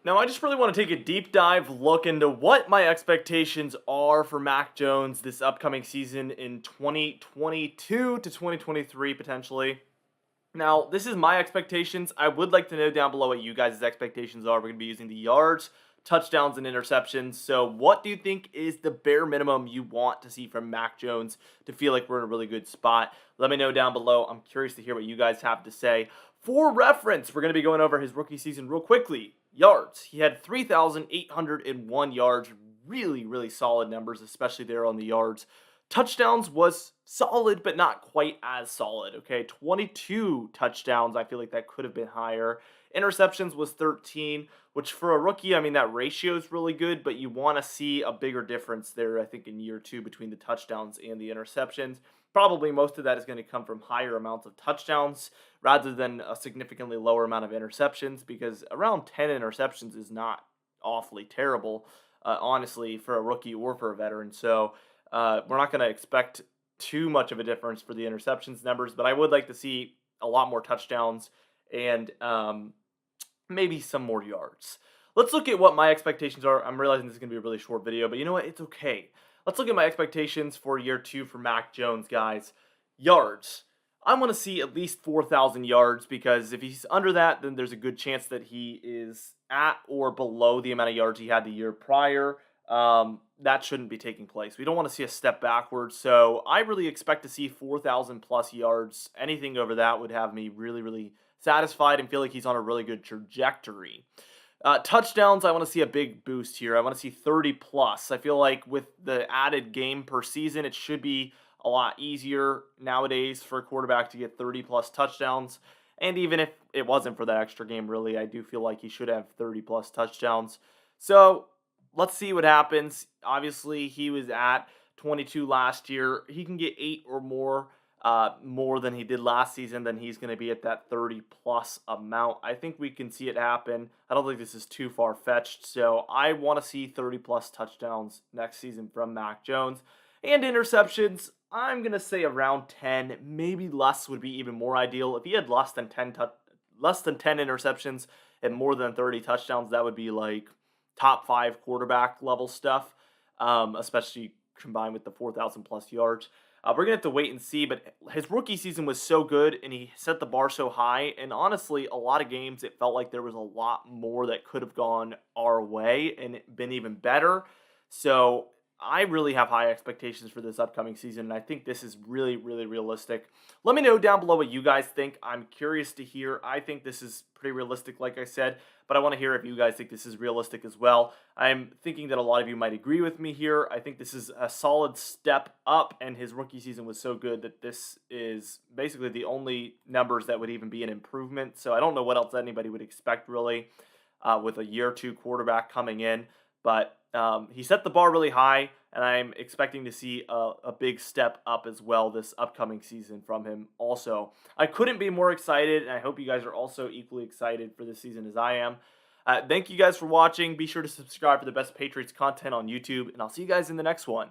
Now, I just really want to take a deep dive look into what my expectations are for Mac Jones this upcoming season in 2022 to 2023, potentially. Now, this is my expectations. I would like to know down below what you guys' expectations are. We're going to be using the yards, touchdowns, and interceptions. So, what do you think is the bare minimum you want to see from Mac Jones to feel like we're in a really good spot? Let me know down below. I'm curious to hear what you guys have to say. For reference, we're going to be going over his rookie season real quickly. Yards. He had 3,801 yards. Really, really solid numbers, especially there on the yards. Touchdowns was solid, but not quite as solid. Okay, 22 touchdowns. I feel like that could have been higher. Interceptions was 13, which for a rookie, I mean, that ratio is really good, but you want to see a bigger difference there, I think, in year two between the touchdowns and the interceptions. Probably most of that is going to come from higher amounts of touchdowns rather than a significantly lower amount of interceptions, because around 10 interceptions is not awfully terrible, honestly, for a rookie or for a veteran. So, we're not going to expect too much of a difference for the interceptions numbers, but I would like to see a lot more touchdowns and maybe some more yards. Let's look at what my expectations are. I'm realizing this is going to be a really short video, but you know what? It's okay. Let's look at my expectations for year two for Mac Jones, guys. Yards. I want to see at least 4,000 yards, because if he's under that, then there's a good chance that he is at or below the amount of yards he had the year prior. That shouldn't be taking place. We don't want to see a step backwards. So I really expect to see 4,000 plus yards. Anything over that would have me really, really satisfied and feel like he's on a really good trajectory. Touchdowns, I want to see a big boost here. I want to see 30 plus. I feel like with the added game per season, it should be a lot easier nowadays for a quarterback to get 30 plus touchdowns. And even if it wasn't for that extra game, really, I do feel like he should have 30 plus touchdowns. So let's see what happens. Obviously, he was at 22 last year. He can get 8 or more than he did last season, then he's going to be at that 30 plus amount. I think we can see it happen. I don't think this is too far fetched. So I want to see 30 plus touchdowns next season from Mac Jones. And interceptions, I'm going to say around 10, maybe less would be even more ideal. If he had less than 10 interceptions and more than 30 touchdowns, that would be like top 5 quarterback level stuff, especially combined with the 4,000 plus yards. We're going to have to wait and see, but his rookie season was so good, and he set the bar so high, and honestly, a lot of games, it felt like there was a lot more that could have gone our way and been even better. So I really have high expectations for this upcoming season, and I think this is really, really realistic. Let me know down below what you guys think. I'm curious to hear. I think this is pretty realistic, like I said, but I want to hear if you guys think this is realistic as well. I'm thinking that a lot of you might agree with me here. I think this is a solid step up, and his rookie season was so good that this is basically the only numbers that would even be an improvement. So I don't know what else anybody would expect, really, with a year two quarterback coming in. But he set the bar really high, and I'm expecting to see a big step up as well this upcoming season from him also. I couldn't be more excited, and I hope you guys are also equally excited for this season as I am. Thank you guys for watching. Be sure to subscribe for the best Patriots content on YouTube, and I'll see you guys in the next one.